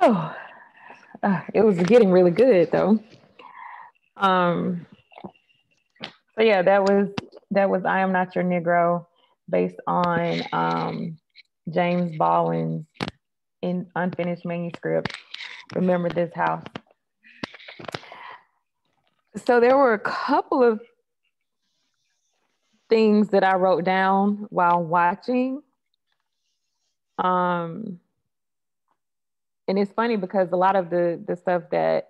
Oh, it was getting really good though. Um, so yeah, that was I Am Not Your Negro, based on James Baldwin's in unfinished manuscript. Remember This House. So there were a couple of things that I wrote down while watching. Um, and it's funny because a lot of the stuff that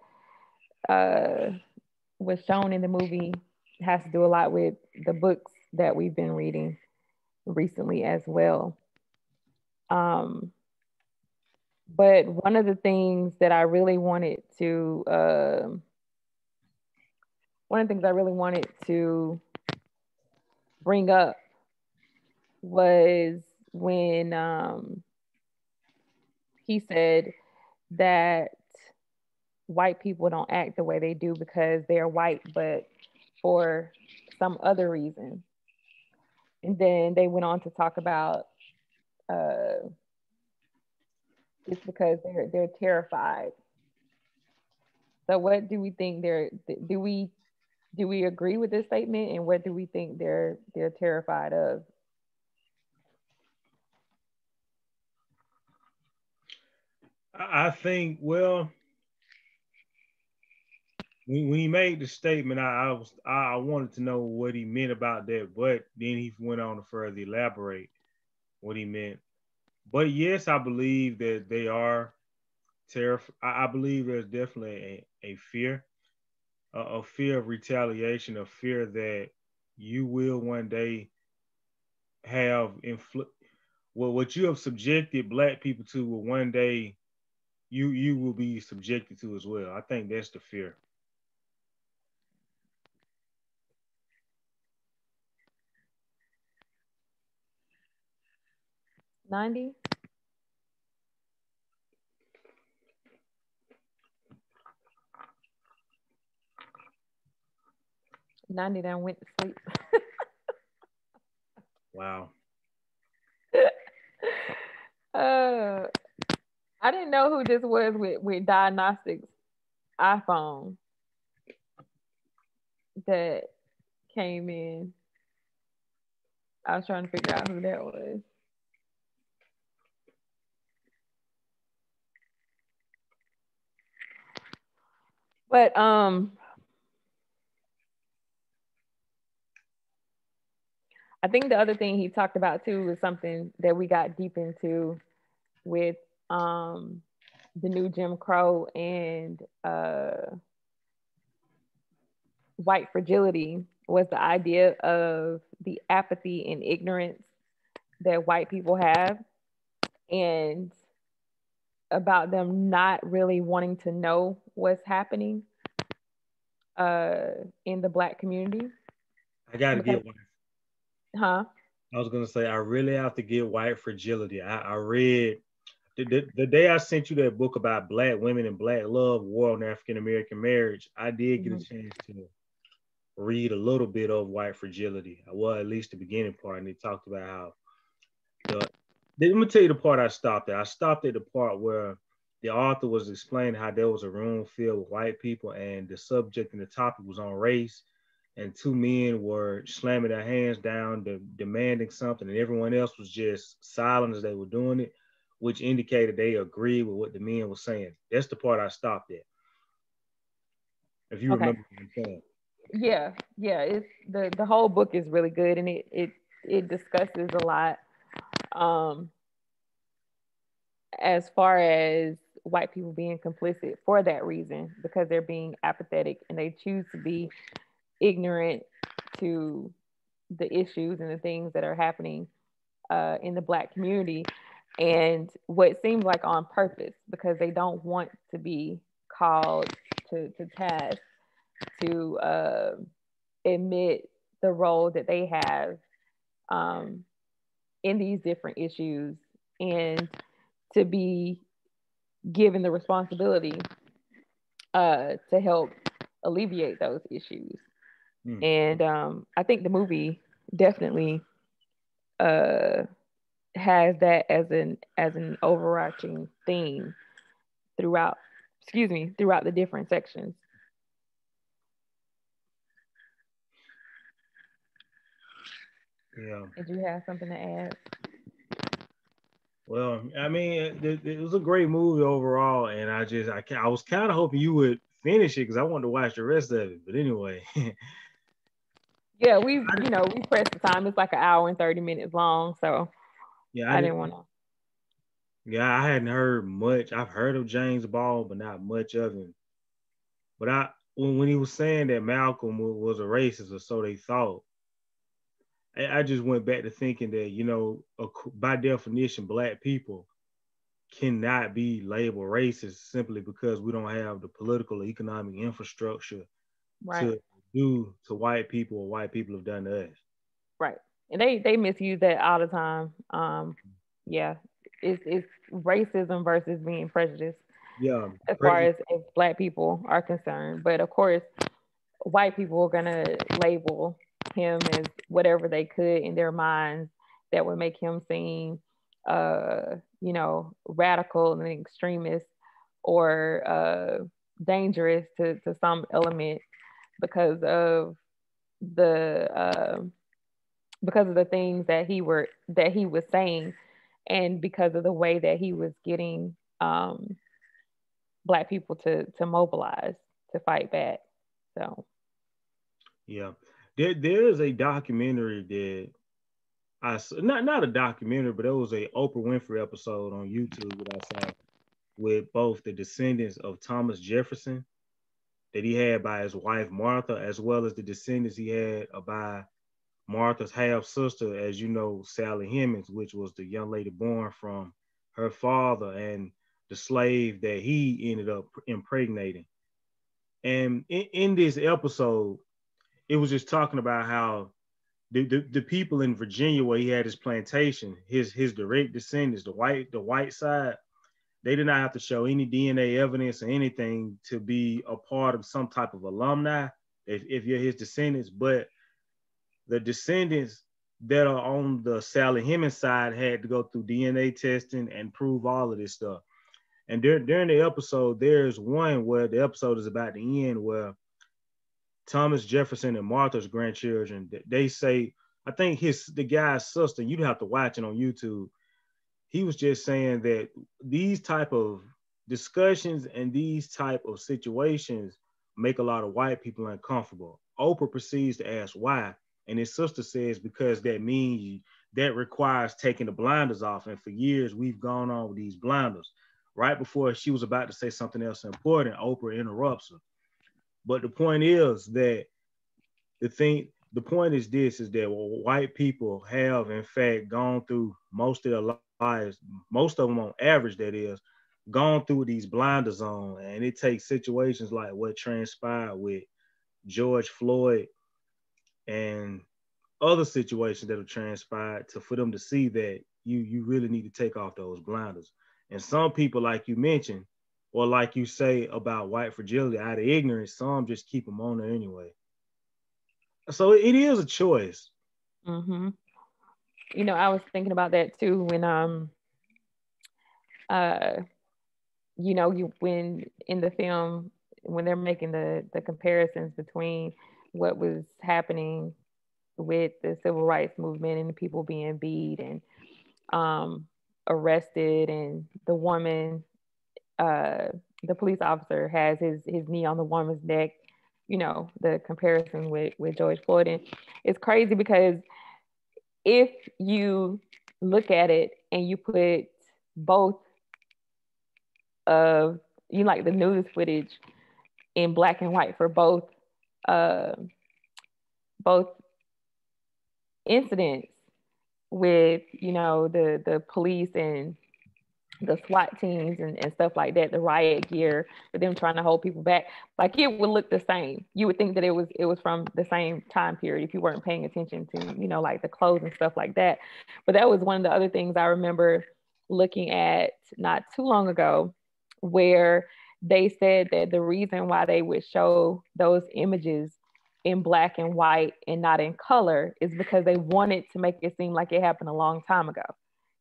uh, was shown in the movie has to do a lot with the books that we've been reading recently as well. Um, but one of the things that I really wanted to, one of the things I really wanted to bring up was when he said that white people don't act the way they do because they're white, but for some other reason. And then they went on to talk about uh, it's because they're terrified. So, what do we think they're? Do we agree with this statement? And what do we think they're terrified of? I think, well, when he made the statement, I wanted to know what he meant about that, but then he went on to further elaborate what he meant. But yes, I believe that they are terrified. I believe there's definitely a fear, a fear of retaliation, a fear that you will one day have well, what you have subjected black people to will one day you will be subjected to as well. I think that's the fear. 90. 90 then went to sleep. Wow. uh, I didn't know who this was with diagnostics iPhone that came in. I was trying to figure out who that was. But I think the other thing he talked about too was something that we got deep into with um the new Jim Crow and white fragility, was the idea of the apathy and ignorance that white people have, and about them not really wanting to know what's happening uh, in the black community. I got to Because, get one. huh? I was gonna say I really have to get white fragility. I read the day I sent you that book about black women and black love, war on African American marriage. I did get a Mhm. chance to read a little bit of white fragility. Well, at least the beginning part, and they talked about how the. Let me tell you the part I stopped at. I stopped at the part where the author was explaining how there was a room filled with white people, and the subject and the topic was on race, and two men were slamming their hands down, demanding something, and everyone else was just silent as they were doing it, which indicated they agreed with what the men were saying. That's the part I stopped at. If you Okay. remember what I'm saying. Yeah, yeah. It's the whole book is really good, and it discusses a lot um, as far as white people being complicit for that reason, because they're being apathetic and they choose to be ignorant to the issues and the things that are happening in the black community, and what seems like on purpose, because they don't want to be called to task, to admit the role that they have um, in these different issues, and to be given the responsibility to help alleviate those issues. Hmm. And I think the movie definitely uh, has that as an overarching theme throughout, throughout the different sections. Yeah. Did you have something to add? Well, I mean, it was a great movie overall, and I was kind of hoping you would finish it because I wanted to watch the rest of it. But anyway, Yeah, we pressed the time. It's like an hour and 30 minutes long, so yeah, I I did. didn't want to. Yeah, I hadn't heard much. I've heard of James Baldwin, but not much of him. But when he was saying that Malcolm was a racist, or so they thought, I just went back to thinking that by definition, black people cannot be labeled racist simply because we don't have the political or economic infrastructure Right, to do to white people or white people have done to us. right, and they misuse that all the time. Yeah, it's racism versus being prejudiced Yeah, as far as black people are concerned. But of course, white people are gonna label him as whatever they could in their minds that would make him seem, radical and extremist or dangerous to some element because of the things that he was saying, and because of the way that he was getting black people to mobilize to fight back. So yeah. There is a documentary that not a documentary, but it was a Oprah Winfrey episode on YouTube that I saw with both the descendants of Thomas Jefferson that he had by his wife Martha, as well as the descendants he had by Martha's half sister, as you know, Sally Hemings, which was the young lady born from her father and the slave that he ended up impregnating. And in this episode, it was just talking about how the people in Virginia where he had his plantation, his direct descendants, the white side, they did not have to show any DNA evidence or anything to be a part of some type of alumni if you're his descendants. But the descendants that are on the Sally Hemings side had to go through DNA testing and prove all of this stuff. And during the episode, there's one where the episode is about the end where Thomas Jefferson and Martha's grandchildren, they say, I think the guy's sister, you'd have to watch it on YouTube. He was just saying that these type of discussions and these type of situations make a lot of white people uncomfortable. Oprah proceeds to ask why, and his sister says because that means that requires taking the blinders off. And for years we've gone on with these blinders. Right before she was about to say something else important, Oprah interrupts her. But the point is that the point is this is that white people have in fact gone through most of their lives, most of them on average, that is, gone through these blinders on. And it takes situations like what transpired with George Floyd and other situations that have transpired for them to see that you really need to take off those blinders. And some people, like you mentioned, or like you say about white fragility, out of ignorance, some just keep them on there anyway. So it is a choice. hmm I was thinking about that too when uh you when in the film when they're making the comparisons between what was happening with the civil rights movement and the people being beat and um arrested, and the woman, uh the police officer has his knee on the woman's neck, the comparison with George Floyd. And it's crazy because if you look at it and you put both of like the news footage in black and white for uh both incidents with the police and the SWAT teams and stuff like that, the riot gear for them trying to hold people back, like it would look the same. You would think that it was from the same time period if you weren't paying attention to, like the clothes and stuff like that. But that was one of the other things I remember looking at not too long ago, where they said that the reason why they would show those images in black and white and not in color is because they wanted to make it seem like it happened a long time ago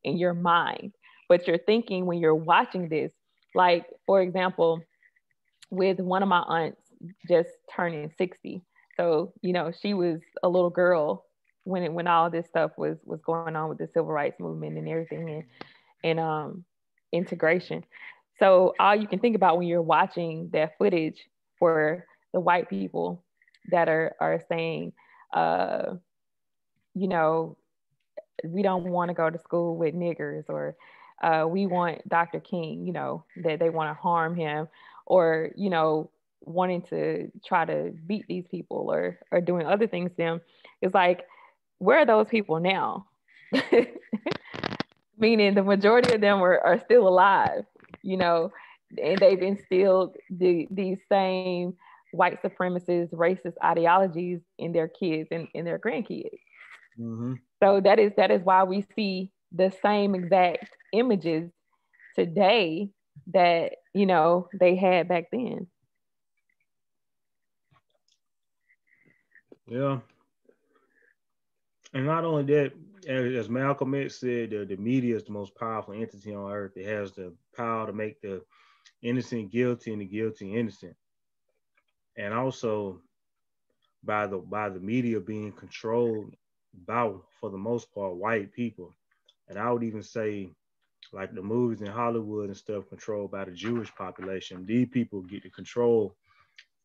in your mind. But you're thinking when you're watching this, Like, for example, with one of my aunts just turning 60. So, she was a little girl when all this stuff was going on with the civil rights movement and everything, and integration. So all you can think about when you're watching that footage for the white people that are saying, uh, you know, we don't want to go to school with niggers, or we want Dr. King, that they want to harm him, or wanting to try to beat these people, or doing other things to them. It's like, where are those people now? Meaning the majority of them are still alive, you know, and they've instilled these same white supremacist, racist ideologies in their kids and in their grandkids. Mm-hmm. So that is why we see the same exact images today that they had back then. Yeah. And not only that, as Malcolm X said, the media is the most powerful entity on earth. It has the power to make the innocent guilty and the guilty innocent. And also by the media being controlled by, for the most part, white people. And I would even say, like the movies in Hollywood and stuff, controlled by the Jewish population. These people get to control,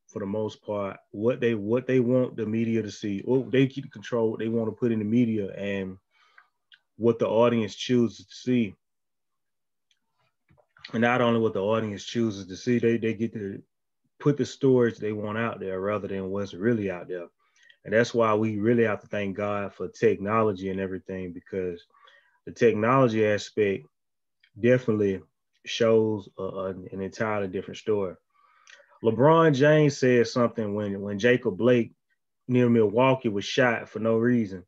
for the most part, what they want the media to see. Or they keep control what they want to put in the media and what the audience chooses to see. And not only what the audience chooses to see, they get to put the stories they want out there rather than what's really out there. And that's why we really have to thank God for technology and everything, because the technology aspect definitely shows an entirely different story. LeBron James said something when Jacob Blake near Milwaukee was shot for no reason.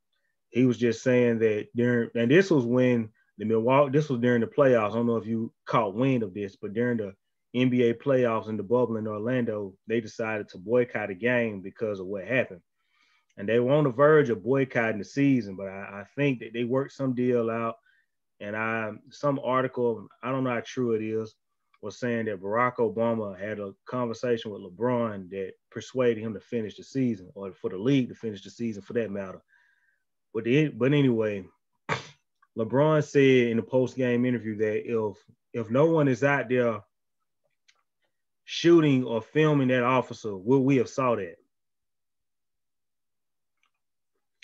He was just saying that and this was when this was during the playoffs. I don't know if you caught wind of this, but during the NBA playoffs in the bubble in Orlando, they decided to boycott a game because of what happened. And they were on the verge of boycotting the season, but I think that they worked some deal out. And some article, I don't know how true it is, was saying that Barack Obama had a conversation with LeBron that persuaded him to finish the season, or for the league to finish the season for that matter. But anyway, LeBron said in the post game interview that if no one is out there shooting or filming that officer, will we have saw that?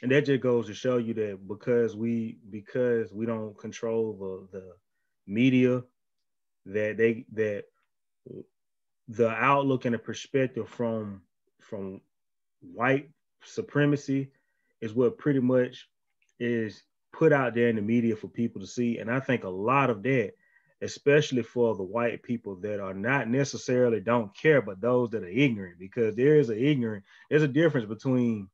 And that just goes to show you that because we don't control the media, that the outlook and the perspective from white supremacy is what pretty much is put out there in the media for people to see. And I think a lot of that, especially for the white people that are not necessarily don't care, but those that are ignorant, because there's a difference between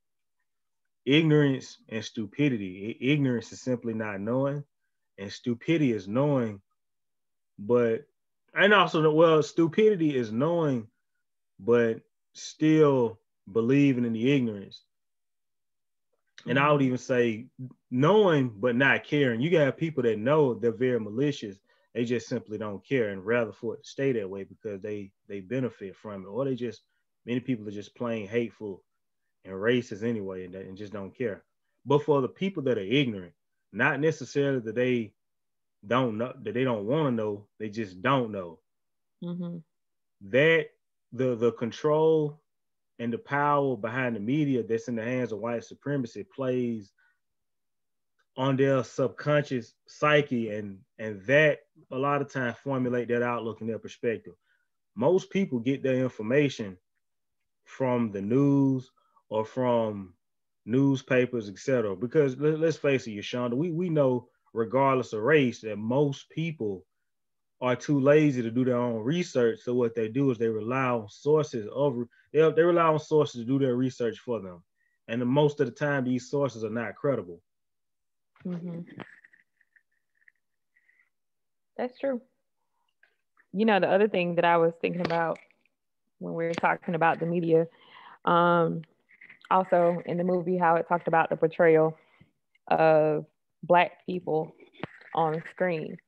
ignorance and stupidity. Ignorance is simply not knowing, and stupidity is knowing, but and also, well, stupidity is knowing but still believing in the ignorance. And I would even say knowing but not caring. You got people that know they're very malicious. They just simply don't care and rather for it to stay that way because they benefit from it. Or many people are just plain hateful and racist anyway, and just don't care. But for the people that are ignorant, not necessarily that they don't know, that they don't want to know, they just don't know. Mm-hmm. That the control and the power behind the media that's in the hands of white supremacy plays on their subconscious psyche, and that a lot of times formulate that outlook and their perspective. Most people get their information from the news or from newspapers, etc. Because let's face it, Yashonda, we know regardless of race that most people are too lazy to do their own research. So what they do is they rely on they rely on sources to do their research for them. And most of the time, these sources are not credible. Mm-hmm. That's true. The other thing that I was thinking about when we were talking about the media, um, also in the movie, how it talked about the portrayal of Black people on screen,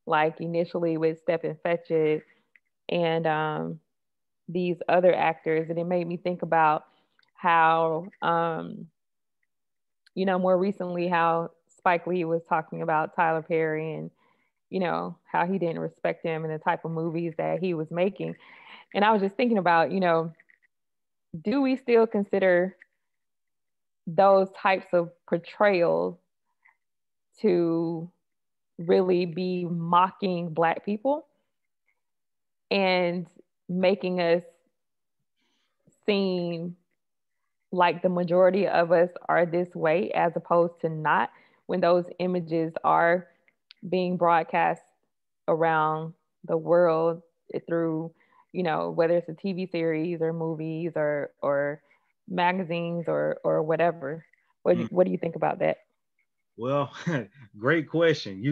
like initially with Stephen Fetchit and these other actors, and it made me think about how more recently how Spike Lee was talking about Tyler Perry and how he didn't respect him and the type of movies that he was making. And I was just thinking about, do we still consider those types of portrayals to really be mocking Black people and making us seem like the majority of us are this way as opposed to not, when those images are being broadcast around the world through, whether it's a TV series or movies or magazines or whatever. What do you think about that? Well, great question.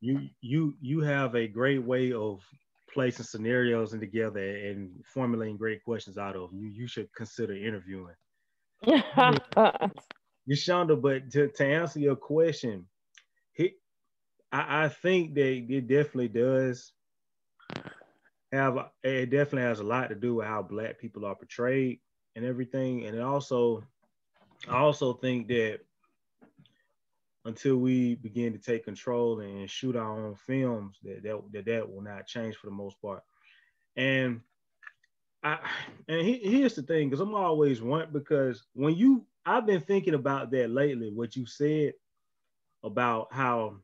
You have a great way of placing scenarios in together and formulating great questions out of them. You should consider interviewing. Yashonda, but to answer your question, he, I think that it definitely has a lot to do with how Black people are portrayed and everything. And I also think that until we begin to take control and shoot our own films, that will not change for the most part. And I here's the thing, because I'm always because I've been thinking about that lately. What you said about how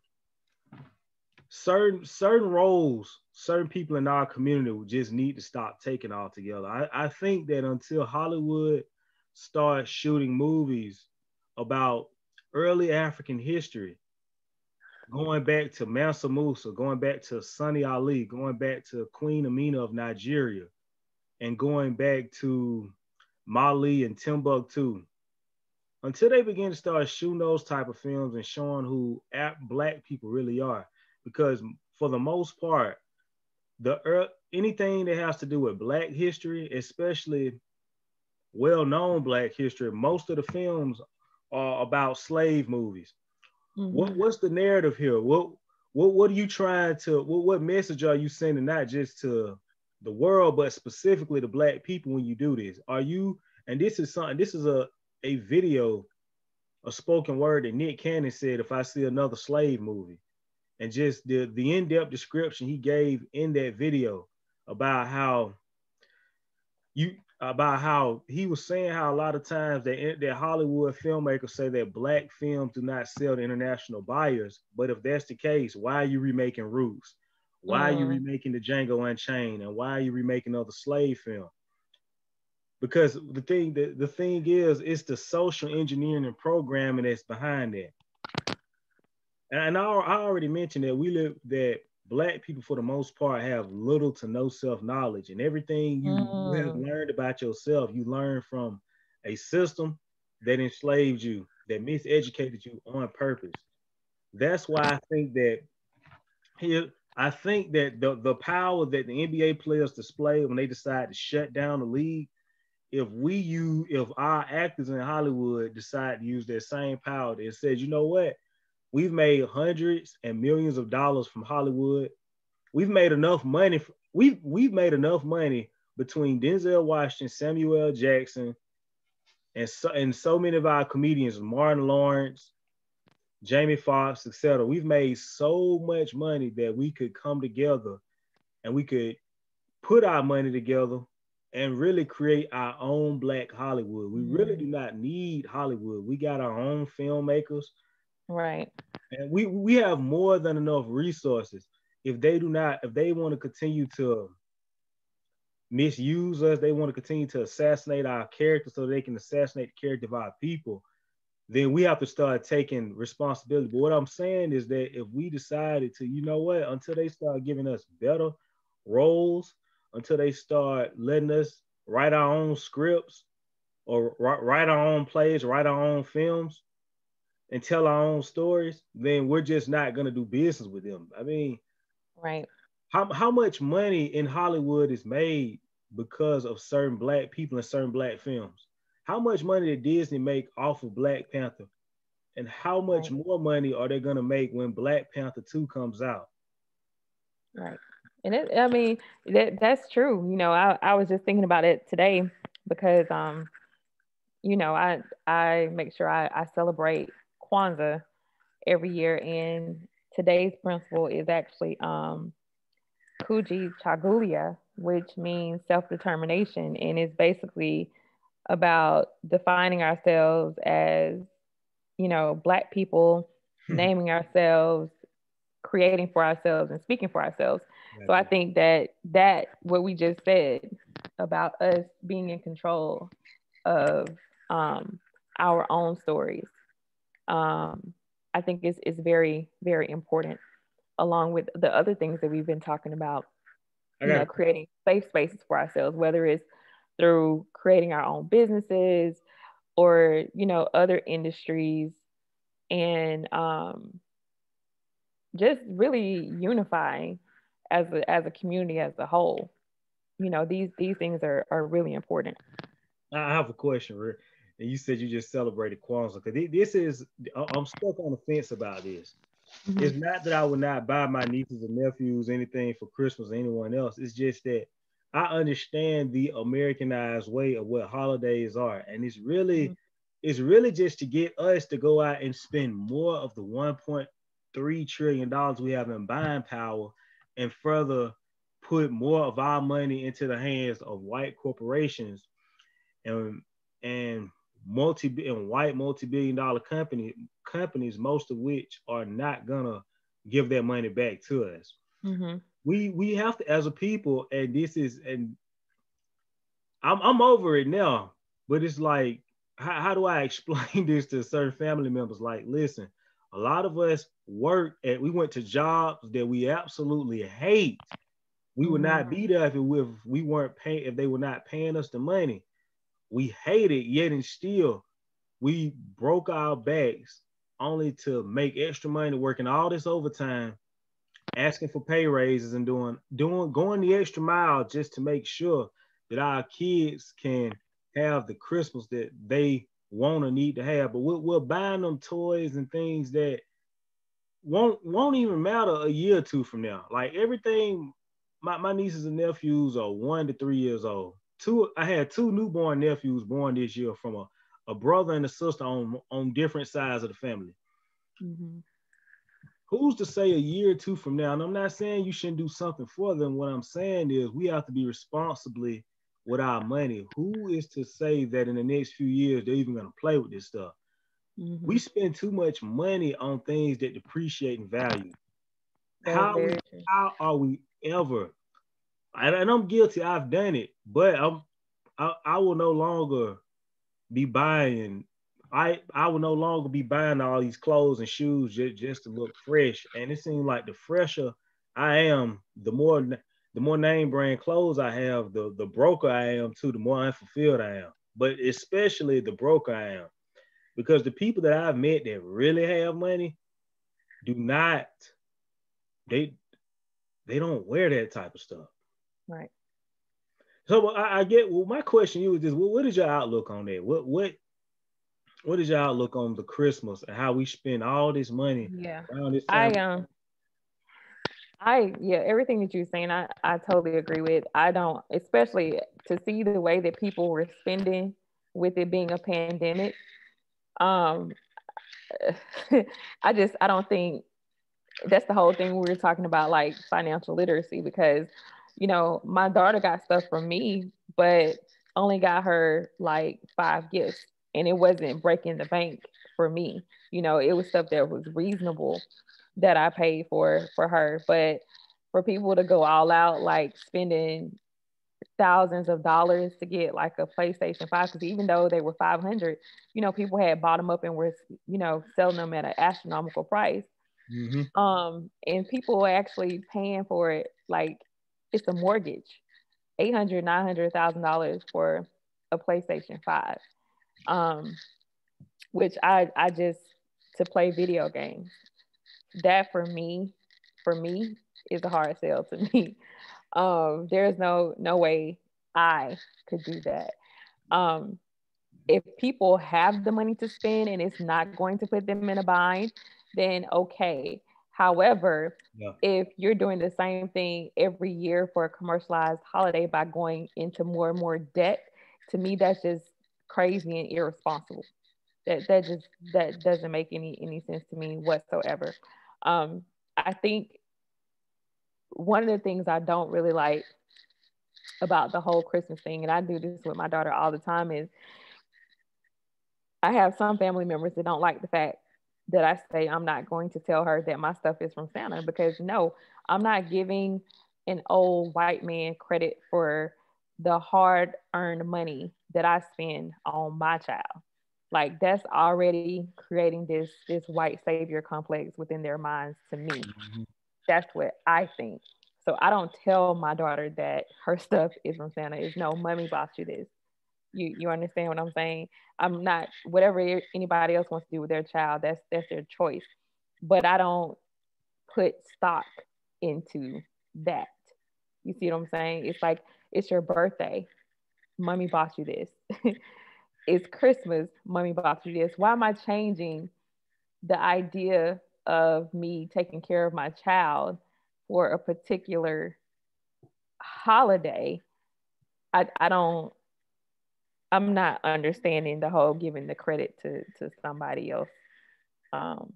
certain roles, certain people in our community will just need to stop taking altogether. I think that until Hollywood starts shooting movies about early African history, going back to Mansa Musa, going back to Sunny Ali, going back to Queen Amina of Nigeria, and going back to Mali and Timbuktu, until they begin to start shooting those type of films and showing who Black people really are. Because for the most part, anything that has to do with Black history, especially well-known Black history, most of the films are about slave movies. Mm-hmm. What's the narrative here? What are you trying to? What message are you sending, not just to the world, but specifically to Black people when you do this? Are you? And this is something. This is a video, a spoken word that Nick Cannon said, if I see another slave movie, and just the in-depth description he gave in that video about how he was saying how a lot of times that Hollywood filmmakers say that Black films do not sell to international buyers. But if that's the case, why are you remaking Roots? Why are you remaking the Django Unchained? And why are you remaking other slave films? Because the thing is, it's the social engineering and programming that's behind that. And I already mentioned that Black people, for the most part, have little to no self-knowledge, and everything you have learned about yourself, you learn from a system that enslaved you, that miseducated you on purpose. That's why I think that the power that the NBA players display when they decide to shut down the league, if our actors in Hollywood decide to use that same power that says, you know what, we've made hundreds and millions of dollars from Hollywood. We've made enough money. We've made enough money between Denzel Washington, Samuel L. Jackson, and so many of our comedians, Martin Lawrence, Jamie Foxx, etc. We've made so much money that we could come together and we could put our money together and really create our own Black Hollywood. We really do not need Hollywood. We got our own filmmakers. Right. And we have more than enough resources. If they want to continue to misuse us, they want to continue to assassinate our character so they can assassinate the character of our people, then we have to start taking responsibility. But what I'm saying is that if we decided to, you know what, until they start giving us better roles, until they start letting us write our own scripts or write our own plays, write our own films, and tell our own stories, then we're just not going to do business with them. I mean, right. How much money in Hollywood is made because of certain Black people and certain Black films? How much money did Disney make off of Black Panther? And how much Right. more money are they gonna make when Black Panther 2 comes out? Right. And I mean, that's true. I was just thinking about it today because I make sure I celebrate Kwanzaa every year, and today's principle is actually Kuji Chagulia, which means self-determination, and is basically about defining ourselves as, Black people, naming ourselves, creating for ourselves, and speaking for ourselves. So I Exactly. think that what we just said about us being in control of um, our own stories, um, I think is very, very important, along with the other things that we've been talking about, I got creating safe spaces for ourselves, whether it's through creating our own businesses or, other industries, and just really unifying as a community as a whole. These things are really important. I have a question, Rick. And you said you just celebrated Kwanzaa because this is I'm stuck on the fence about this. It's Hmm. not that I would not buy my nieces and nephews anything for Christmas or anyone else. It's just that I understand the Americanized way of what holidays are, and it's really just to get us to go out and spend more of the 1.3 trillion dollars we have in buying power, and further put more of our money into the hands of white corporations and and white multi-billion dollar companies, most of which are not gonna give that money back to us. Hmm. We have to, as a people, and this is, and I'm over it now, but it's like, how do I explain this to certain family members? Like, listen, a lot of us we went to jobs that we absolutely hate. We would Hmm. not be there if we weren't paying, if they were not paying us the money. We hate it, yet and still we broke our backs only to make extra money working all this overtime, asking for pay raises and doing going the extra mile just to make sure that our kids can have the Christmas that they want or need to have. But we're buying them toys and things that won't even matter a year or two from now. Like everything, my nieces and nephews are 1 to 3 years old. I had two newborn nephews born this year from a brother and a sister on different sides of the family. Hmm. Who's to say a year or two from now? And I'm not saying you shouldn't do something for them. What I'm saying is we have to be responsibly with our money. Who is to say that in the next few years they're even going to play with this stuff? We Hmm. spend too much money on things that depreciate in value. That is How we very true. how are we ever? And I'm guilty. I've done it, but I will no longer be buying. I will no longer be buying all these clothes and shoes just to look fresh. And it seems like the fresher I am, the more name brand clothes I have, the broker I am too, the more unfulfilled I am. But especially the broker I am, because the people that I've met that really have money do not they they don't wear that type of stuff. Right. So I get. Well, my question to you is this: what is your outlook on that? What is your outlook on the Christmas and how we spend all this money Yeah. around this I time? yeah, everything that you're saying, I totally agree with. I don't, especially to see the way that people were spending with it being a pandemic. Um, I don't think that's the whole thing we were talking about, like financial literacy, because my daughter got stuff from me, but only got her like 5 gifts, and it wasn't breaking the bank for me. It was stuff that was reasonable that I paid for her. But for people to go all out, like spending thousands of dollars to get like a PlayStation 5, because even though they were 500, people had bought them up and were, selling them at an astronomical price. Mm-hmm. And people are actually paying for it like it's a mortgage, 800, $900,000 for a PlayStation 5. Um, which I just to play video games. That for me is a hard sell to me. There's no way I could do that. Um, If people have the money to spend and it's not going to put them in a bind, then okay. However, Yeah. if you're doing the same thing every year for a commercialized holiday by going into more and more debt, to me that's just crazy and irresponsible. That doesn't make any sense to me whatsoever. I think one of the things I don't really like about the whole Christmas thing, and I do this with my daughter all the time, is I have some family members that don't like the fact that I say I'm not going to tell her that my stuff is from Santa, because no, I'm not giving an old white man credit for the hard earned money that I spend on my child. Like that's already creating this white savior complex within their minds to me. Mhm. That's what I think. So I don't tell my daughter that her stuff is from Santa. It's no, mommy bought you this. You understand what I'm saying? I'm not, whatever anybody else wants to do with their child, that's their choice. But I don't put stock into that. You see what I'm saying? It's like it's your birthday, mommy bought you this. It's Christmas, mommy bought you this. Why am I changing the idea of me taking care of my child for a particular holiday? I don't, I'm not understanding the whole giving the credit to somebody else. Um,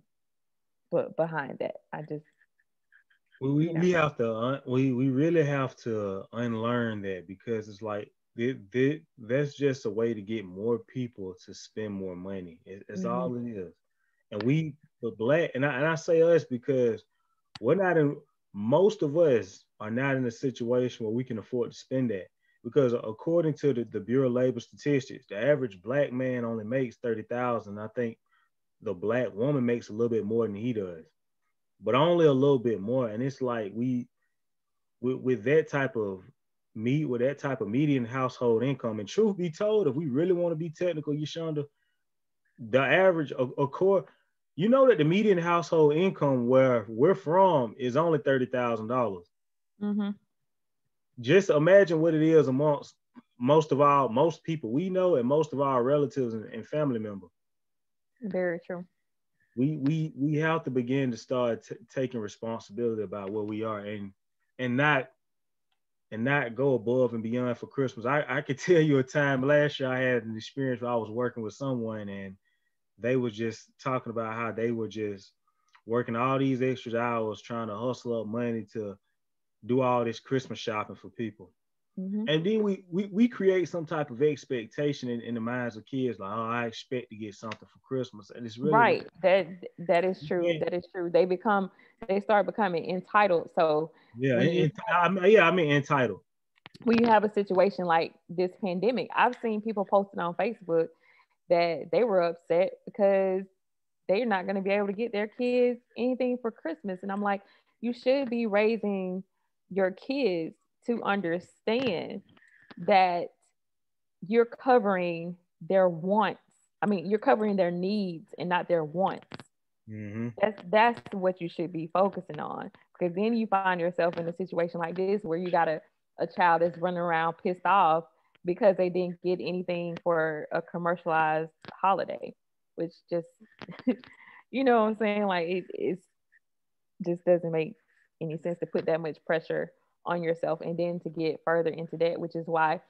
but behind that, I just, you know. We have to we really have to unlearn that, because it's like that's just a way to get more people to spend more money. It's Mm-hmm. all it is. And we, the black, and I say us because we're not in, most of us are not in a situation where we can afford to spend that. Because according to the Bureau of Labor Statistics, the average black man only makes 30,000. I think the black woman makes a little bit more than he does, but only a little bit more. And it's like with that type of with that type of median household income. And truth be told, if we really want to be technical, Yashonda, the average of course, you know that the median household income where we're from is only $30,000. Mm-hmm. Just imagine what it is amongst most people we know and most of our relatives and family members. Very true. We have to begin to start taking responsibility about where we are, and not go above and beyond for Christmas. I could tell you a time last year I had an experience where I was working with someone, and they were just talking about how they were just working all these extra hours trying to hustle up money to do all this Christmas shopping for people. Mm-hmm. And then we create some type of expectation in the minds of kids, like, oh, I expect to get something for Christmas. And it's really like, Right. That is true. yeah, That is true. They start becoming entitled. So yeah, when you I mean entitled. when you have a situation like this pandemic, I've seen people posting on Facebook that they were upset because they're not going to be able to get their kids anything for Christmas. And I'm like, you should be raising your kids to understand that you're covering their wants. I mean, you're covering their needs and not their wants. Mm-hmm. That's what you should be focusing on, because then you find yourself in a situation like this where you got a child that's running around pissed off because they didn't get anything for a commercialized holiday, which just you know what I'm saying? Like it's just doesn't make any sense to put that much pressure on yourself and then to get further into that, which is why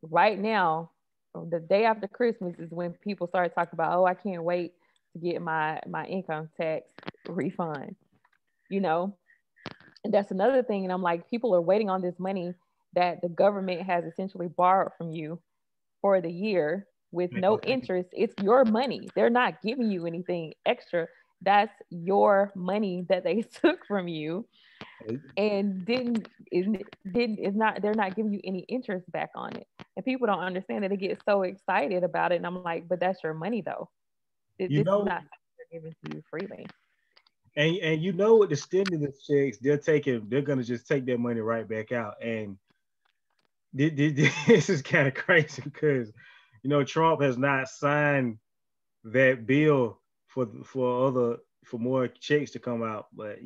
right now, the day after Christmas is when people start talking about, oh, I can't wait to get my income tax refund, you know? And that's another thing. And I'm like, people are waiting on this money that the government has essentially borrowed from you for the year with no interest. It's your money. They're not giving you anything extra. That's your money that they took from you and didn't is not they're not giving you any interest back on it. And people don't understand that. They get so excited about it. And I'm like, but that's your money though. You This is know, not something they're giving to you freely. and you know what, the stimulus checks, they're gonna just take that money right back out. And this is kind of crazy because Trump has not signed that bill for more checks to come out. But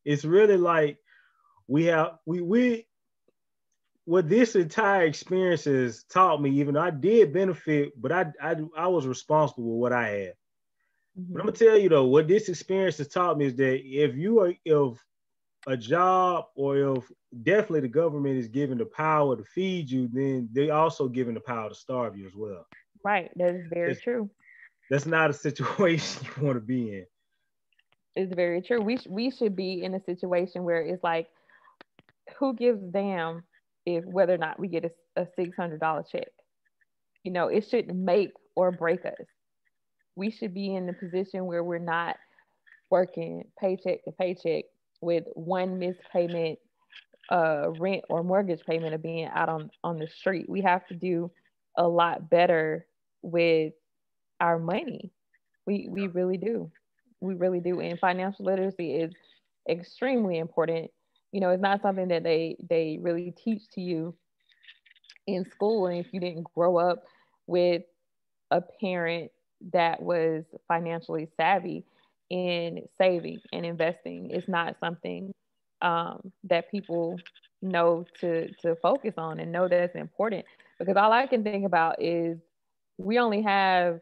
it's really like we have we what this entire experience has taught me, even though I did benefit, but I was responsible with what I had. But I'm gonna tell you though, what this experience has taught me is that if a job or if definitely the government is given the power to feed you, then they also given the power to starve you as well. Right. That is very That's, true. that's not a situation you want to be in. It's very true. We should be in a situation where it's like, who gives a damn if whether or not we get a $600 check? It shouldn't make or break us. We should be in the position where we're not working paycheck to paycheck with one missed payment, rent or mortgage payment of being out on the street. We have to do a lot better with our money. We really do. We really do. And financial literacy is extremely important. It's not something that they really teach to you in school. And if you didn't grow up with a parent that was financially savvy in saving and investing, it's not something that people know to focus on and know that's important. Because all I can think about is we only have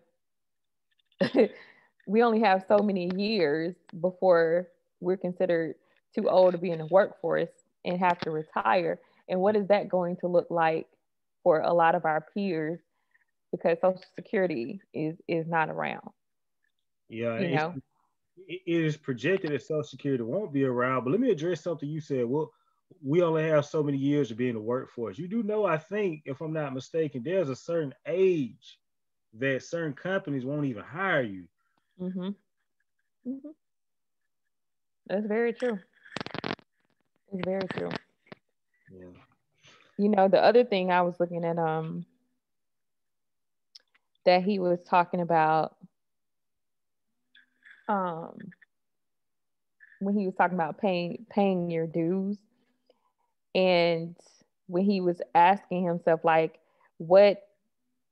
we only have so many years before we're considered too old to be in the workforce and have to retire. And what is that going to look like for a lot of our peers, because Social Security is not around, Yeah, you know? it is projected that Social Security won't be around. But let me address something you said. Well, we only have so many years to be in the workforce. You do know, I think, if I'm not mistaken, there's a certain age that certain companies won't even hire you. Mm-hmm. Mm-hmm. That's very true. It's very true. Yeah. The other thing I was looking at, that he was talking about, um, when he was talking about paying your dues, and when he was asking himself, like, what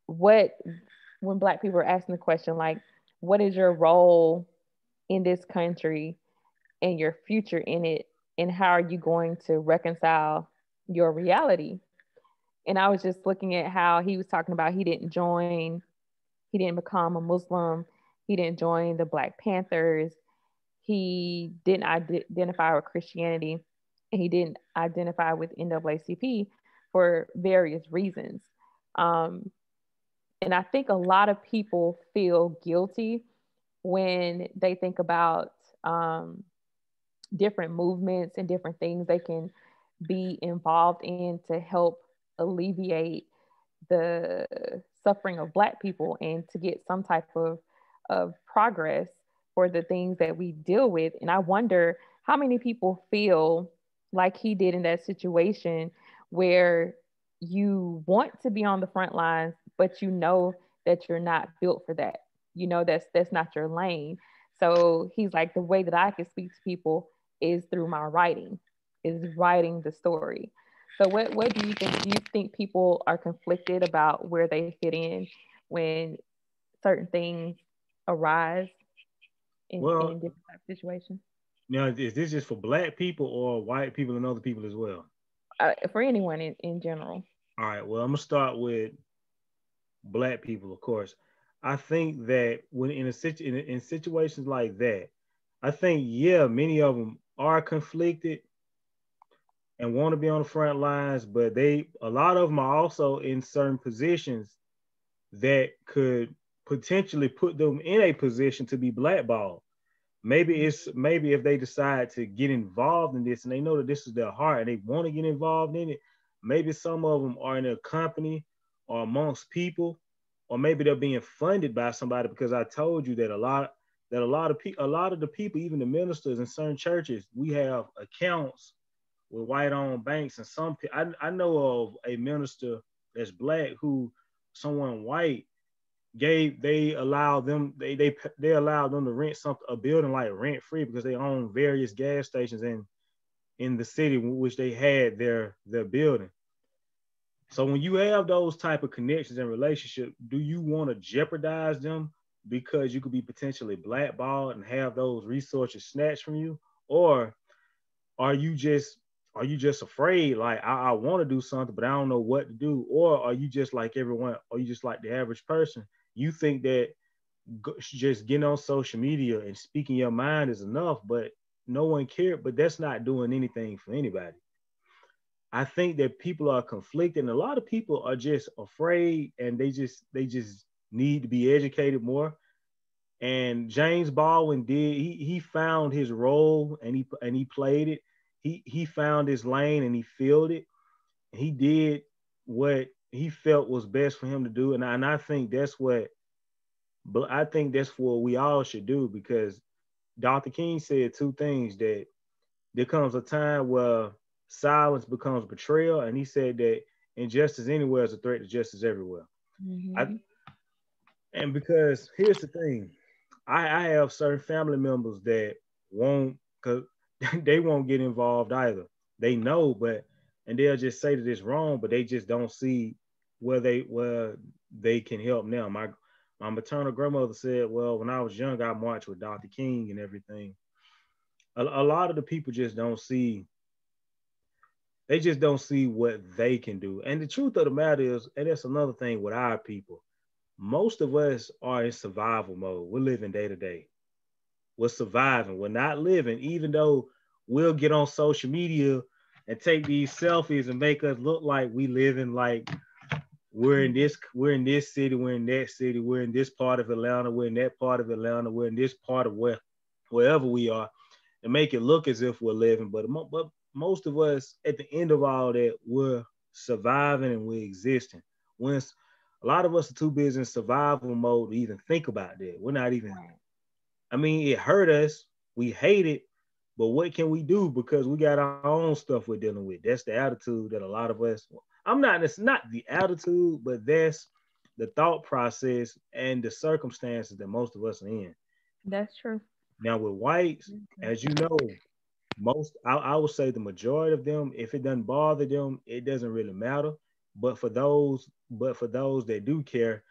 when Black people are asking the question, like, what is your role in this country and your future in it, and how are you going to reconcile your reality? And I was just looking at how he was talking about he didn't become a Muslim, he didn't join the Black Panthers, he didn't identify with Christianity, and he didn't identify with NAACP for various reasons. Um, and I think a lot of people feel guilty when they think about, different movements and different things they can be involved in to help alleviate the suffering of Black people and to get some type of progress for the things that we deal with. And I wonder how many people feel like he did in that situation, where you want to be on the front lines, but that you're not built for that. That's not your lane. So he's like, the way that I can speak to people is through my writing, is writing the story. So what do you think? Do you think people are conflicted about where they fit in when certain things arise in Well, different type of situations? now is this just for Black people or white people and other people as well? For anyone in general. All right. Well, I'm gonna start with Black people, of course. I think that when in situations like that, I think, yeah, many of them are conflicted and want to be on the front lines, but a lot of them are also in certain positions that could potentially put them in a position to be blackballed. Maybe if they decide to get involved in this and they know that this is their heart and they want to get involved in it, maybe some of them are in a company or amongst people, or maybe they're being funded by somebody, because I told you that a lot of the people, even the ministers in certain churches, we have accounts with white-owned banks, and I know of a minister that's Black who someone white gave they allowed them they allowed them to rent a building like rent free, because they own various gas stations in the city which they had their building. So when you have those type of connections and relationships, do you want to jeopardize them because you could be potentially blackballed and have those resources snatched from you? Or are you just are you just afraid? Like, I want to do something, but I don't know what to do. Or are you just like everyone? Or you just like the average person? You think that just getting on social media and speaking your mind is enough, but no one cared. But that's not doing anything for anybody. I think that people are conflicted, and a lot of people are just afraid, and they just need to be educated more. And James Baldwin did. He found his role, and he played it. He found his lane, and he filled it. He did what he felt was best for him to do, and I think that's what. But I think that's what we all should do, because Dr. King said two things: that there comes a time where silence becomes betrayal, and he said that injustice anywhere is a threat to justice everywhere. I Mm-hmm. and because here's the thing, I have certain family members that won't, cause they won't get involved either. They know, but and they'll just say that it's wrong, but they just don't see where they can help now. My maternal grandmother said, well, when I was young, I marched with Dr. King and everything. A lot of the people just don't see, they just don't see what they can do. And the truth of the matter is, and that's another thing with our people, most of us are in survival mode. We're living day to day. We're surviving. We're not living, even though we'll get on social media and take these selfies and make us look like we living like we're in this city, we're in that city, we're in this part of Atlanta, we're in that part of Atlanta, we're in this part of wherever we are, and make it look as if we're living. But most of us, at the end of all that, we're surviving and we're existing. When a lot of us are too busy in survival mode to even think about that. We're not even. Right. I mean, it hurt us. We hate it. But what can we do? Because we got our own stuff we're dealing with. That's the attitude that a lot of us. I'm not. It's not the attitude, but that's the thought process and the circumstances that most of us are in. That's true. Now with whites, as you know, I would say the majority of them, if it doesn't bother them, it doesn't really matter. But for those that do care,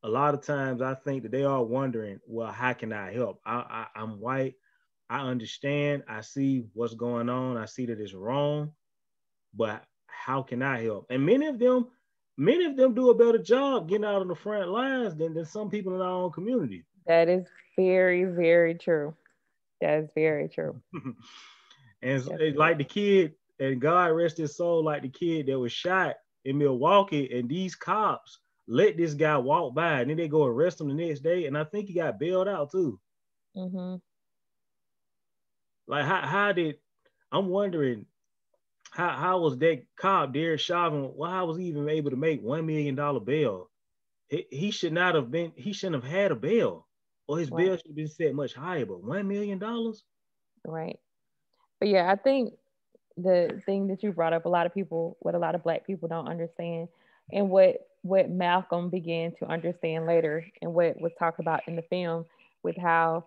a lot of times I think that they are wondering, well, how can I help? I'm white. I understand. I see what's going on. I see that it's wrong, but how can I help? And many of them do a better job getting out on the front lines than some people in our own community. That is very, very true. That is very true. And Yes, it like is. the kid, and God rest his soul, like the kid that was shot in Milwaukee, and these cops let this guy walk by, and then they go arrest him the next day, and I think he got bailed out too. Mm-hmm. Like how did I'm wondering how was that cop Derek Chauvin? Well, how was he even able to make $1 million bail? He should not have been. He shouldn't have had a bail, or his Right. bail should have been set much higher. But $1 million. Right. But yeah, I think the thing that you brought up, a lot of people, what a lot of black people don't understand, and what Malcolm began to understand later, and what was talked about in the film, with how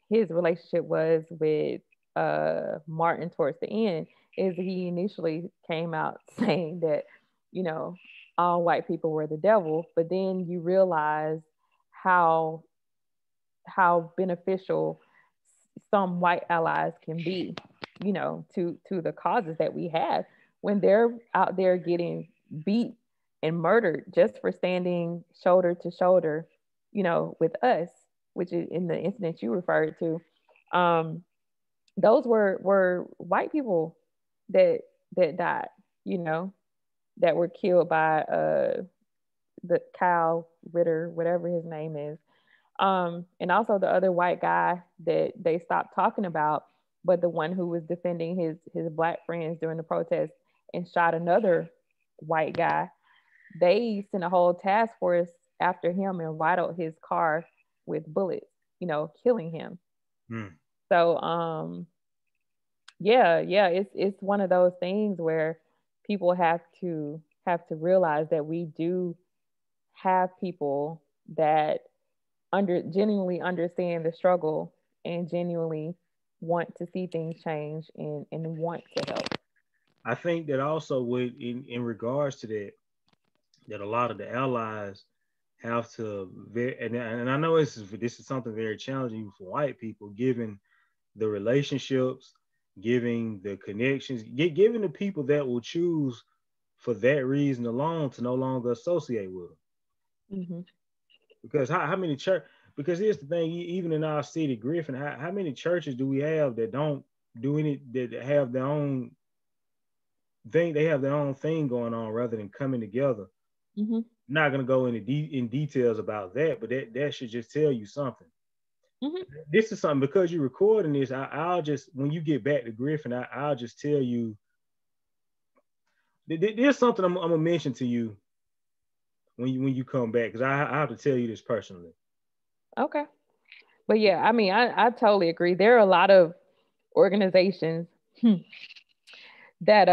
his relationship was with Martin towards the end, is he initially came out saying that, you know, all white people were the devil, but then you realize how beneficial some white allies can be, to the causes that we have, when they're out there getting beat and murdered just for standing shoulder to shoulder, with us, which is in the incident you referred to. Um, those were white people that died, you know, that were killed by the Kyle Ritter, whatever his name is. And also the other white guy that they stopped talking about, but the one who was defending his black friends during the protest and shot another white guy. They sent a whole task force after him and riddled his car with bullets, killing him. Hmm. So yeah, it's one of those things where people have to realize that we do have people that genuinely understand the struggle and genuinely want to see things change and want to help. I think that also with in regards to that a lot of the allies have to and I know this is something very challenging for white people given the relationships giving the connections, giving the people that will choose for that reason alone to no longer associate with them. Mm-hmm. Because how many church? Because here's the thing: even in our city, Griffin, how many churches do we have that don't do any, that have their own thing? They have their own thing going on rather than coming together. Mm-hmm. I'm not gonna go into in details about that, but that should just tell you something. Mm-hmm. This is something, because you're recording this. I'll just, when you get back to Griffin, I'll just tell you. There's something I'm gonna mention to you when you come back, because I have to tell you this personally. Okay. But yeah, I mean, I totally agree. There are a lot of organizations that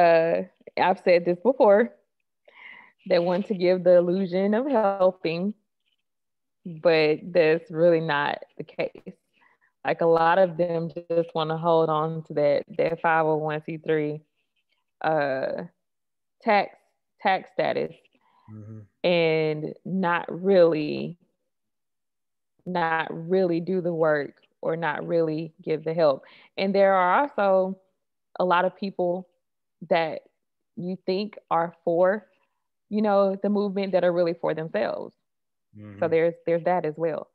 I've said this before, that want to give the illusion of helping, but that's really not the case. Like a lot of them just want to hold on to that 501c3 uh tax status, Mm-hmm. and not really do the work, or not really give the help. And there are also a lot of people that you think are for, the movement, that are really for themselves. So Mm-hmm. there's that as well.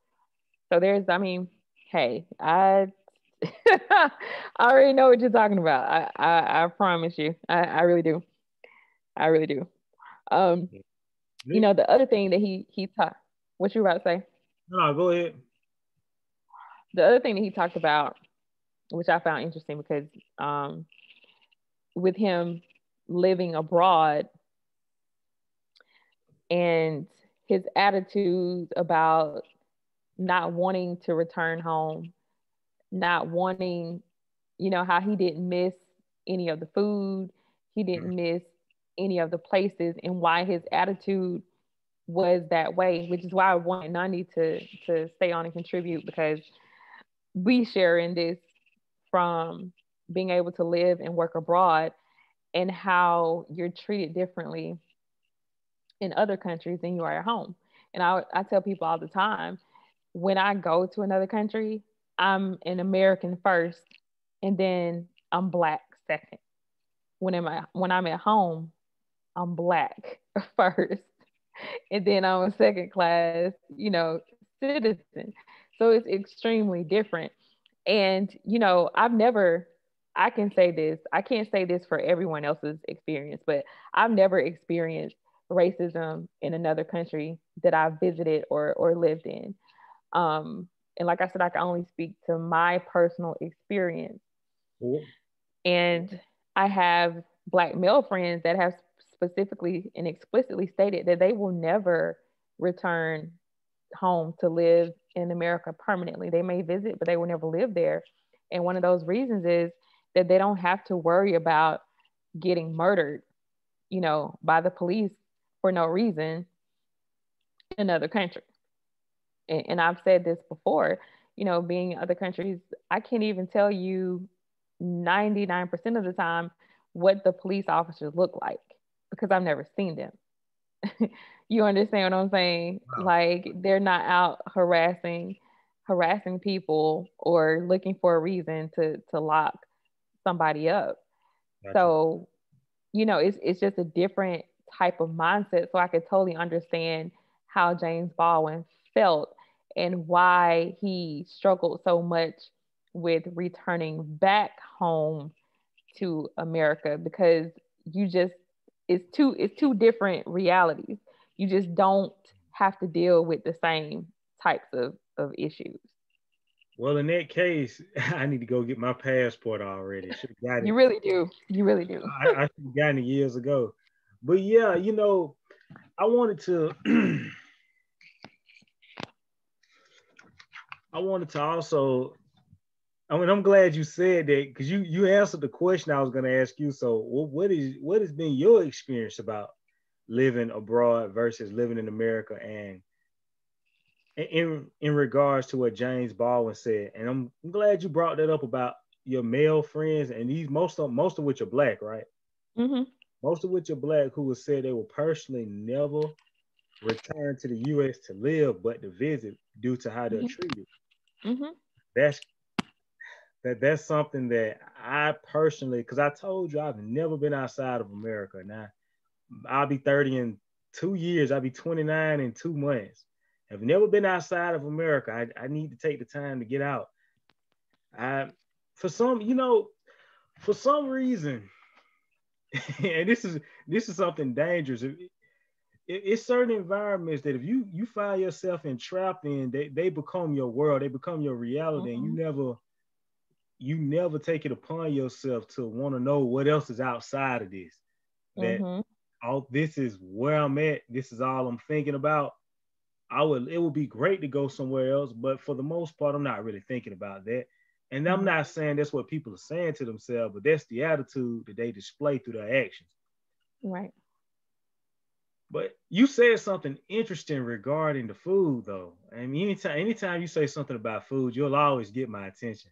So there's, I mean, hey, I I already know what you're talking about. I promise you. I really do. I really do. Um, the other thing that he taught, what you about to say? No, go ahead. The other thing that he talked about, which I found interesting, because um, with him living abroad, and his attitude about not wanting to return home, not wanting, how he didn't miss any of the food, he didn't miss any of the places, and why his attitude was that way, which is why I wanted Nani to stay on and contribute, because we share in this, from being able to live and work abroad, and how you're treated differently in other countries than you are at home. And I tell people all the time, when I go to another country, I'm an American first, and then I'm Black second. When I'm at home, I'm Black first, and then I'm a second class, citizen. So it's extremely different. And I've never, I can say this, I can't say this for everyone else's experience, but I've never experienced racism in another country that I visited or lived in. And like I said, I can only speak to my personal experience. Cool. And I have Black male friends that have specifically and explicitly stated that they will never return home to live in America permanently. They may visit, but they will never live there. And one of those reasons is that they don't have to worry about getting murdered, by the police for no reason in another country. And I've said this before, being in other countries, I can't even tell you 99% of the time what the police officers look like, because I've never seen them. You understand what I'm saying? Wow. Like, they're not out harassing people or looking for a reason to lock somebody up. Gotcha. So, it's just a different type of mindset. So I could totally understand how James Baldwin felt, and why he struggled so much with returning back home to America, because you just, it's two different realities. You just don't have to deal with the same types of issues. Well, in that case, I need to go get my passport already. Should have got You it. really do. You really do. I should have gotten it years ago. But yeah, I wanted to I wanted to also, I mean, I'm glad you said that, because you answered the question I was going to ask you. So what has been your experience about living abroad versus living in America, and in regards to what James Baldwin said? And I'm glad you brought that up about your male friends, and these most of which are Black, right? Mm-hmm. Most of which are Black, who have said they will personally never return to the U.S. to live, but to visit due to how they're Mm-hmm. treated. Mm-hmm. That's that's something that I personally, because I told you I've never been outside of America. Now I'll be 30 in 2 years. I'll be 29 in 2 months. I've never been outside of America. I need to take the time to get out. I for some, for some reason, and this is something dangerous. It's certain environments that if you find yourself entrapped in, they become your world, they become your reality, and Mm-hmm. you never take it upon yourself to want to know what else is outside of this. That Mm-hmm. all this is where I'm at. This is all I'm thinking about. It would be great to go somewhere else, but for the most part, I'm not really thinking about that. And I'm Mm-hmm. not saying that's what people are saying to themselves, but that's the attitude that they display through their actions. Right. But you said something interesting regarding the food, though. I mean, anytime you say something about food, you'll always get my attention.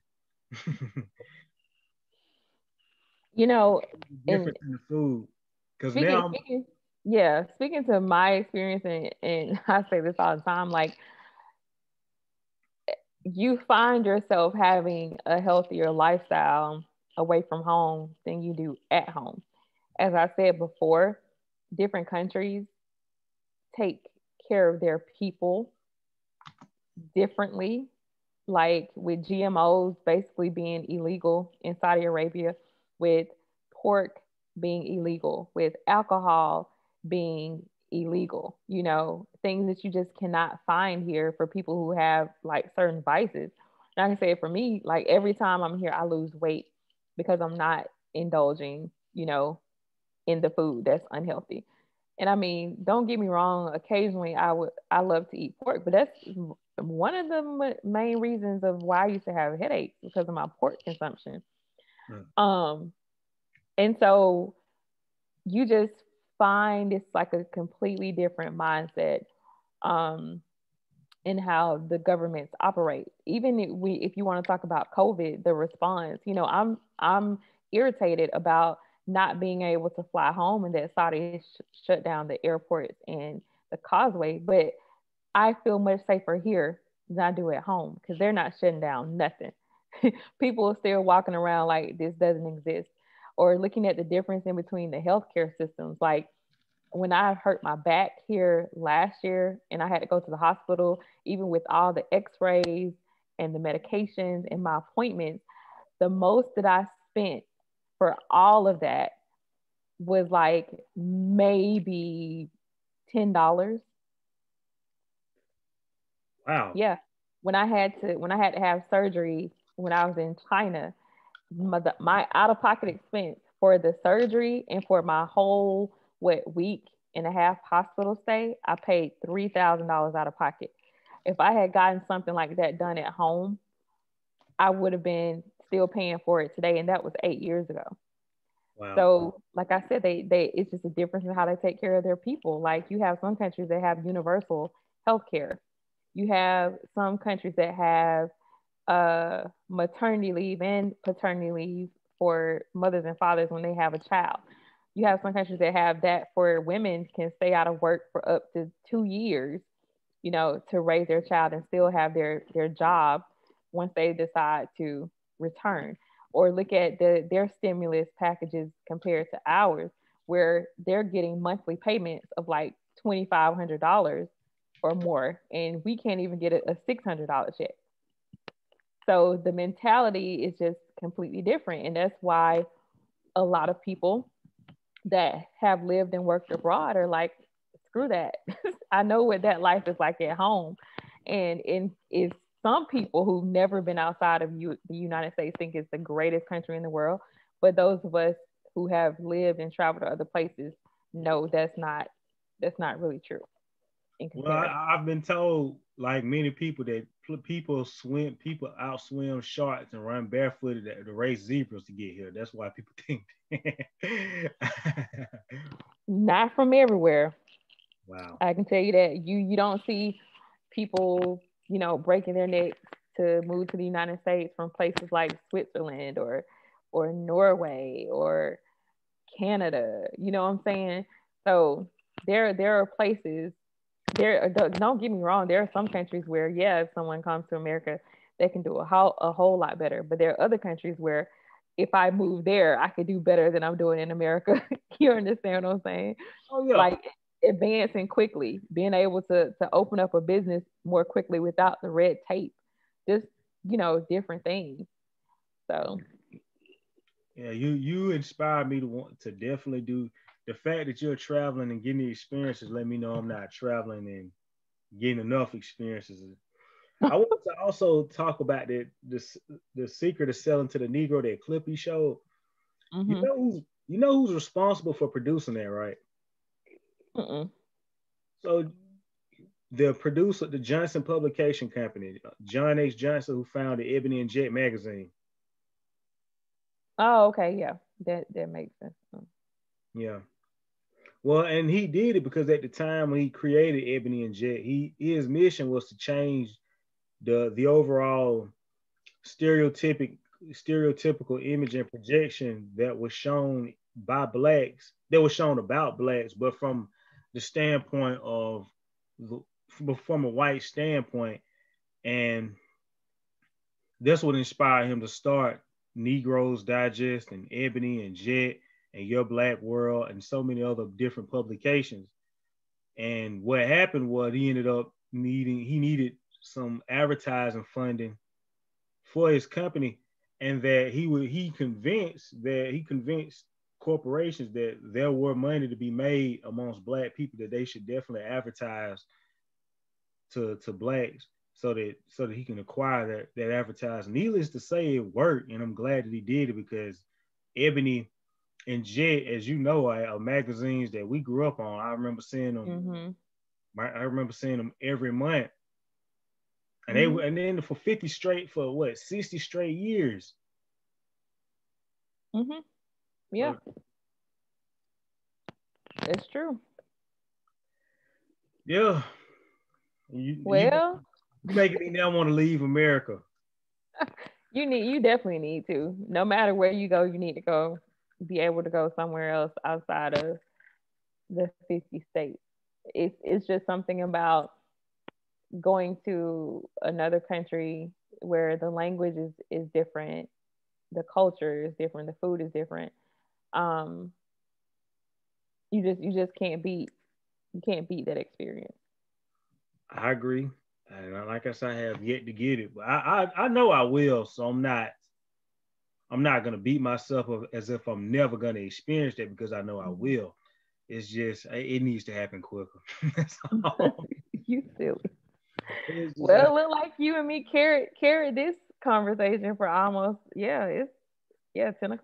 You know, The and difference in the food, because speaking, now speaking, yeah, speaking to my experience, and I say this all the time, like you find yourself having a healthier lifestyle away from home than you do at home. As I said before, different countries take care of their people differently, like with GMOs basically being illegal in Saudi Arabia, with pork being illegal, with alcohol being illegal, things that you just cannot find here for people who have like certain vices. And I can say for me, like every time I'm here, I lose weight because I'm not indulging, in the food that's unhealthy. And I mean, don't get me wrong. Occasionally, I love to eat pork, but that's one of the main reasons of why I used to have headaches because of my pork consumption. mm, Um, and so you just find it's like a completely different mindset um, in how the governments operate. Even if you want to talk about COVID, the response, I'm irritated about not being able to fly home and that Saudi shut down the airports and the causeway. But I feel much safer here than I do at home because they're not shutting down nothing. People are still walking around like this doesn't exist. Or looking at the difference in between the healthcare systems. Like when I hurt my back here last year and I had to go to the hospital, even with all the x-rays and the medications and my appointments, the most that I spent for all of that was like maybe $10. wow, Yeah. When I had to have surgery when I was in China, my out of pocket expense for the surgery and for my whole week and a half hospital stay, I paid $3,000 out of pocket. If I had gotten something like that done at home, I would have been still paying for it today, and that was 8 years ago. wow. So, like I said, they it's just a difference in how they take care of their people. Like you have some countries that have universal health care. You have some countries that have maternity leave and paternity leave for mothers and fathers when they have a child. You have some countries that have that for women can stay out of work for up to 2 years, to raise their child and still have their job once they decide to return. Or look at their stimulus packages compared to ours, where they're getting monthly payments of like $2,500 or more, and we can't even get a $600 check. So the mentality is just completely different. And that's why a lot of people that have lived and worked abroad are like, screw that. I know what that life is like at home. And if some people who've never been outside of the United States think it's the greatest country in the world, but those of us who have lived and traveled to other places know that's not really true in Well, comparison. I've been told, like many people, that people outswim sharks and run barefooted to race zebras to get here. That's why people think. Not from everywhere. Wow. I can tell you that you don't see people, breaking their necks to move to the United States from places like Switzerland or Norway or Canada. You know what I'm saying? So there are places there. Don't get me wrong. There are some countries where, yeah, if someone comes to America, they can do a whole lot better. But there are other countries where if I move there, I could do better than I'm doing in America. You understand what I'm saying? Oh yeah. Like advancing quickly, being able to open up a business more quickly without the red tape, just different things. So Yeah, you inspired me to want to definitely do the fact that you're traveling and getting the experiences. Let me know I'm not traveling and getting enough experiences. I want to also talk about the secret of selling to the Negro that clip he showed. You mm-hmm. know who's you know who's responsible for producing that, right? Mm-mm. So the producer, the Johnson Publication Company, John H. Johnson, who founded Ebony and Jet magazine. Oh, okay, yeah, that makes sense. Yeah. Well, and he did it because at the time when he created Ebony and Jet, his mission was to change the overall stereotypic stereotypical image and projection that was shown by blacks, that was shown about blacks, but from the standpoint of from a white standpoint, and that's what inspired him to start Negroes Digest and Ebony and Jet and Your Black World and so many other different publications. And what happened was he needed some advertising funding for his company, and that he convinced corporations that there were money to be made amongst black people, that they should definitely advertise to blacks, so that he can acquire that advertising. Needless to say, it worked, and I'm glad that he did it because Ebony and Jet, as you know, are magazines that we grew up on. I remember seeing them. Mm-hmm. I remember seeing them every month, and Mm-hmm. and then for 50 straight, for what, 60 straight years. Mm-hmm. Yeah, So it's true. yeah, you Well, making me now want to leave America. you definitely need to. No matter where you go, you need to go be able to go somewhere else outside of the 50 states. It's just something about going to another country where the language is different, the culture is different, the food is different. Um, you just can't beat that experience. I agree, and like I said, I have yet to get it, but I know I will. So I'm not gonna beat myself up as if I'm never gonna experience that, because I know I Mhm. will. It's just it needs to happen quicker. That's all. You silly. It's just Well, it look like you and me carried this conversation for almost, yeah, it's, yeah, 10 o'clock.